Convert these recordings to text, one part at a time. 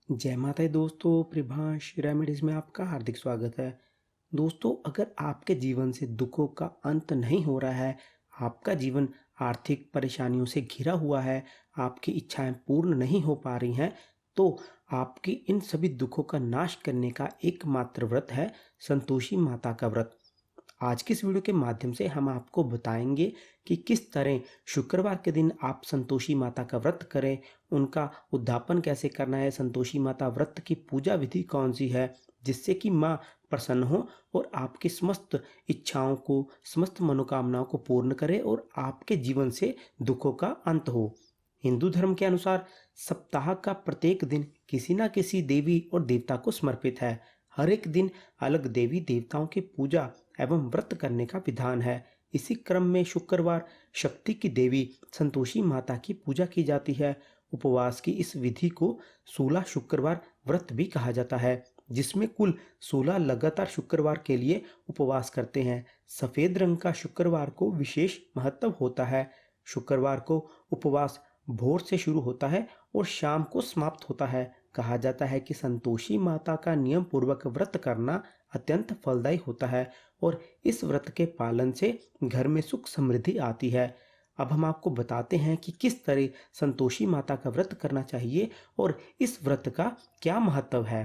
जय माता दी दोस्तों, प्रभाष रेमेडीज़ में आपका हार्दिक स्वागत है। दोस्तों, अगर आपके जीवन से दुखों का अंत नहीं हो रहा है, आपका जीवन आर्थिक परेशानियों से घिरा हुआ है, आपकी इच्छाएँ पूर्ण नहीं हो पा रही हैं, तो आपकी इन सभी दुखों का नाश करने का एकमात्र व्रत है संतोषी माता का व्रत। आज की इस वीडियो के माध्यम से हम आपको बताएंगे कि किस तरह शुक्रवार के दिन आप संतोषी माता का व्रत करें, उनका उद्यापन कैसे करना है, संतोषी माता व्रत की पूजा विधि कौन सी है, जिससे कि माँ प्रसन्न हो और आपकी समस्त इच्छाओं को, समस्त मनोकामनाओं को पूर्ण करे और आपके जीवन से दुखों का अंत हो। हिंदू धर्म के अनुसार सप्ताह का प्रत्येक दिन किसी न किसी देवी और देवता को समर्पित है। हर एक दिन अलग देवी देवताओं की पूजा एवं व्रत करने का विधान है। इसी क्रम में शुक्रवार शक्ति की देवी संतोषी माता की पूजा की जाती है। उपवास की इस विधि को 16 शुक्रवार व्रत भी कहा जाता है, जिसमें कुल 16 लगातार शुक्रवार के लिए उपवास करते हैं। सफेद रंग का शुक्रवार को विशेष महत्व होता है। शुक्रवार को उपवास भोर से शुरू होता है और शाम को समाप्त होता है। कहा जाता है कि संतोषी माता का नियम पूर्वक व्रत करना अत्यंत फलदायी होता है और इस व्रत के पालन से घर में सुख समृद्धि आती है। अब हम आपको बताते हैं कि किस तरह संतोषी माता का व्रत करना चाहिए और इस व्रत का क्या महत्व है।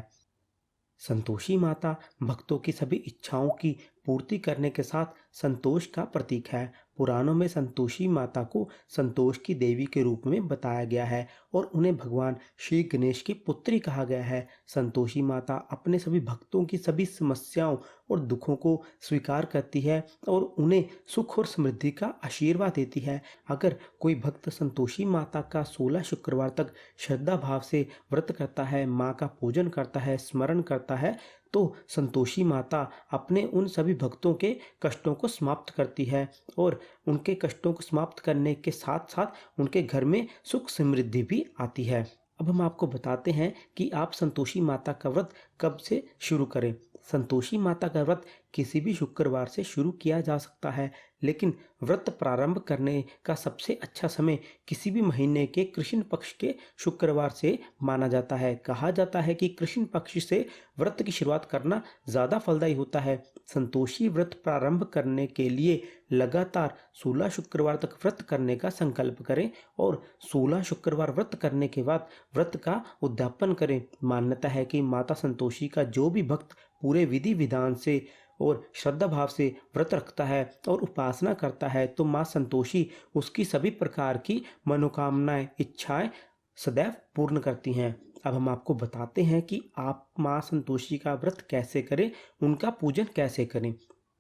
संतोषी माता भक्तों की सभी इच्छाओं की पूर्ति करने के साथ संतोष का प्रतीक है। पुराणों में संतोषी माता को संतोष की देवी के रूप में बताया गया है और उन्हें भगवान श्री गणेश की पुत्री कहा गया है। संतोषी माता अपने सभी भक्तों की सभी समस्याओं और दुखों को स्वीकार करती है और उन्हें सुख और समृद्धि का आशीर्वाद देती है। अगर कोई भक्त संतोषी माता का 16 शुक्रवार तक श्रद्धा भाव से व्रत करता है, माँ का पूजन करता है, स्मरण करता है, तो संतोषी माता अपने उन सभी भक्तों के कष्टों को समाप्त करती है और उनके कष्टों को समाप्त करने के साथ साथ उनके घर में सुख समृद्धि भी आती है। अब हम आपको बताते हैं कि आप संतोषी माता का व्रत कब से शुरू करें। संतोषी माता का व्रत किसी भी शुक्रवार से शुरू किया जा सकता है, लेकिन व्रत प्रारंभ करने का सबसे अच्छा समय किसी भी महीने के कृष्ण पक्ष के शुक्रवार से माना जाता है। कहा जाता है कि कृष्ण पक्ष से व्रत की शुरुआत करना ज़्यादा फलदायी होता है। संतोषी व्रत प्रारंभ करने के लिए लगातार 16 शुक्रवार तक व्रत करने का संकल्प करें और 16 शुक्रवार व्रत करने के बाद व्रत का उद्यापन करें। मान्यता है कि माता संतोषी का जो भी भक्त पूरे विधि विधान से और श्रद्धा भाव से व्रत रखता है और उपासना करता है, तो माँ संतोषी उसकी सभी प्रकार की मनोकामनाएं, इच्छाएं सदैव पूर्ण करती हैं। अब हम आपको बताते हैं कि आप माँ संतोषी का व्रत कैसे करें, उनका पूजन कैसे करें।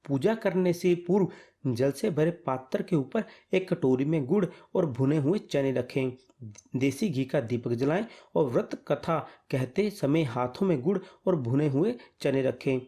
पूजा करने से पूर्व जल से भरे पात्र के ऊपर एक कटोरी में गुड़ और भुने हुए चने रखें। देसी घी का दीपक जलाएं और व्रत कथा कहते समय हाथों में गुड़ और भुने हुए चने रखें।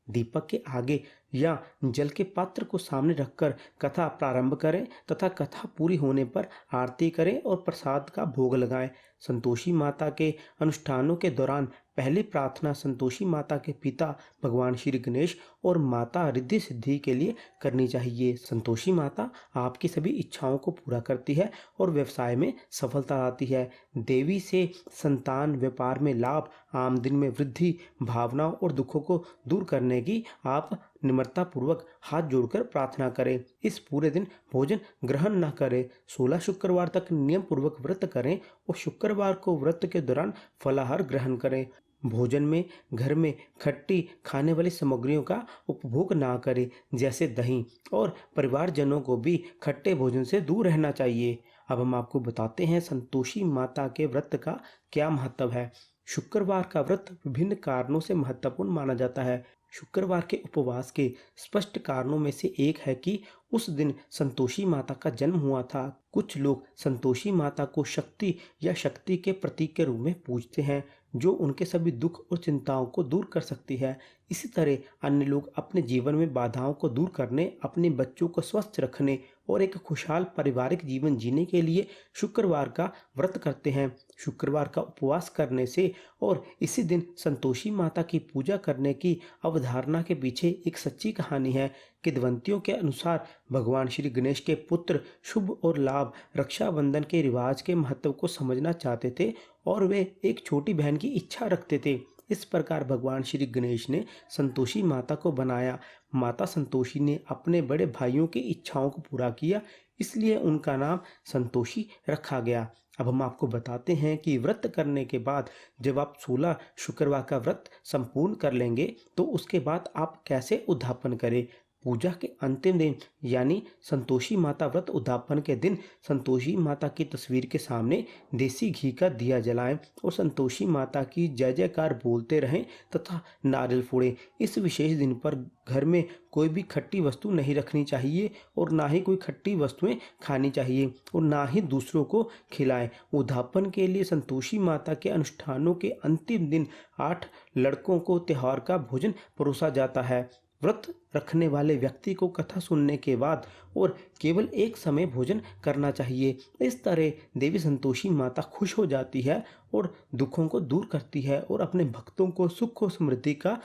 दीपक के आगे या जल के पात्र को सामने रखकर कथा प्रारंभ करें तथा कथा पूरी होने पर आरती करें और प्रसाद का भोग लगाएं। संतोषी माता के अनुष्ठानों के दौरान पहली प्रार्थना संतोषी माता के पिता भगवान श्री गणेश और माता रिद्धि सिद्धि के लिए करनी चाहिए। संतोषी माता आपकी सभी इच्छाओं को पूरा करती है और व्यवसाय में सफलता आती है। देवी से संतान, व्यापार में लाभ, आमदनी में वृद्धि, भावनाओं और दुखों को दूर करने की आप निम्रता पूर्वक हाथ जोड़कर प्रार्थना करें। इस पूरे दिन भोजन ग्रहण न करें। 16 शुक्रवार तक नियम पूर्वक व्रत करें और शुक्रवार को व्रत के दौरान फलाहार ग्रहण करें। भोजन में घर में खट्टी खाने वाली सामग्रियों का उपभोग ना करें, जैसे दही, और परिवारजनों को भी खट्टे भोजन से दूर रहना चाहिए। अब हम आपको बताते हैं संतोषी माता के व्रत का क्या महत्व है। शुक्रवार का व्रत विभिन्न कारणों से महत्वपूर्ण माना जाता है। शुक्रवार के उपवास के स्पष्ट कारणों में से एक है कि उस दिन संतोषी माता का जन्म हुआ था। कुछ लोग संतोषी माता को शक्ति या शक्ति के प्रतीक के रूप में पूजते हैं, जो उनके सभी दुख और चिंताओं को दूर कर सकती है। इसी तरह अन्य लोग अपने जीवन में बाधाओं को दूर करने, अपने बच्चों को स्वस्थ रखने और एक खुशहाल पारिवारिक जीवन जीने के लिए शुक्रवार का व्रत करते हैं। शुक्रवार का उपवास करने से और इसी दिन संतोषी माता की पूजा करने की अवधारणा के पीछे एक सच्ची कहानी है। किंवदंतियों के अनुसार भगवान श्री गणेश के पुत्र शुभ और लाभ रक्षाबंधन के रिवाज के महत्व को समझना चाहते थे और वे एक छोटी बहन की इच्छा रखते थे। इस प्रकार भगवान श्री गणेश ने संतोषी माता को बनाया। माता संतोषी ने अपने बड़े भाइयों की इच्छाओं को पूरा किया, इसलिए उनका नाम संतोषी रखा गया। अब हम आपको बताते हैं कि व्रत करने के बाद जब आप 16 शुक्रवार का व्रत संपूर्ण कर लेंगे तो उसके बाद आप कैसे उद्यापन करें। पूजा के अंतिम दिन यानी संतोषी माता व्रत उद्यापन के दिन संतोषी माता की तस्वीर के सामने देसी घी का दिया जलाएं और संतोषी माता की जय जयकार बोलते रहें तथा नारियल फोड़ें। इस विशेष दिन पर घर में कोई भी खट्टी वस्तु नहीं रखनी चाहिए और ना ही कोई खट्टी वस्तुएं खानी चाहिए और ना ही दूसरों को खिलाएं। उद्यापन के लिए संतोषी माता के अनुष्ठानों के अंतिम दिन 8 लड़कों को त्योहार का भोजन परोसा जाता है। व्रत रखने वाले व्यक्ति को कथा सुनने के बाद और केवल एक समय भोजन करना चाहिए। इस तरह देवी संतोषी माता खुश हो जाती है और दुखों को दूर करती है और अपने भक्तों को सुख और समृद्धि का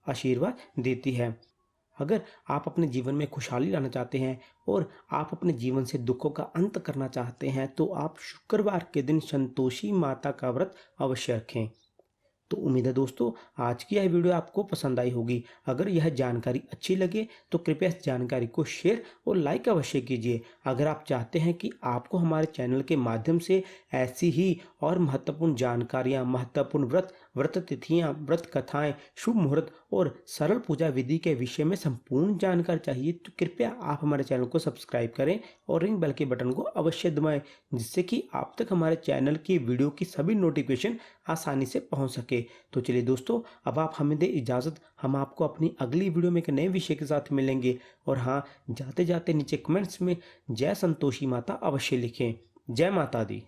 आशीर्वाद देती है। अगर आप अपने जीवन में खुशहाली लाना चाहते हैं और आप अपने जीवन से दुखों का अंत करना चाहते हैं तो आप शुक्रवार के दिन संतोषी माता का व्रत अवश्य रखें। तो उम्मीद है दोस्तों आज की यह वीडियो आपको पसंद आई होगी। अगर यह जानकारी अच्छी लगे तो कृपया इस जानकारी को शेयर और लाइक अवश्य कीजिए। अगर आप चाहते हैं कि आपको हमारे चैनल के माध्यम से ऐसी ही और महत्वपूर्ण जानकारियां, महत्वपूर्ण व्रत तिथियां, व्रत कथाएं, शुभ मुहूर्त और सरल पूजा विधि के विषय में संपूर्ण जानकारी चाहिए तो कृपया आप हमारे चैनल को सब्सक्राइब करें और रिंग बेल के बटन को अवश्य दबाएं, जिससे कि आप तक हमारे चैनल की वीडियो की सभी नोटिफिकेशन आसानी से पहुंच सके। तो चलिए दोस्तों अब आप हमें दें इजाज़त। हम आपको अपनी अगली वीडियो में एक नए विषय के साथ मिलेंगे। और हाँ, जाते जाते नीचे कमेंट्स में जय संतोषी माता अवश्य लिखें। जय माता दी।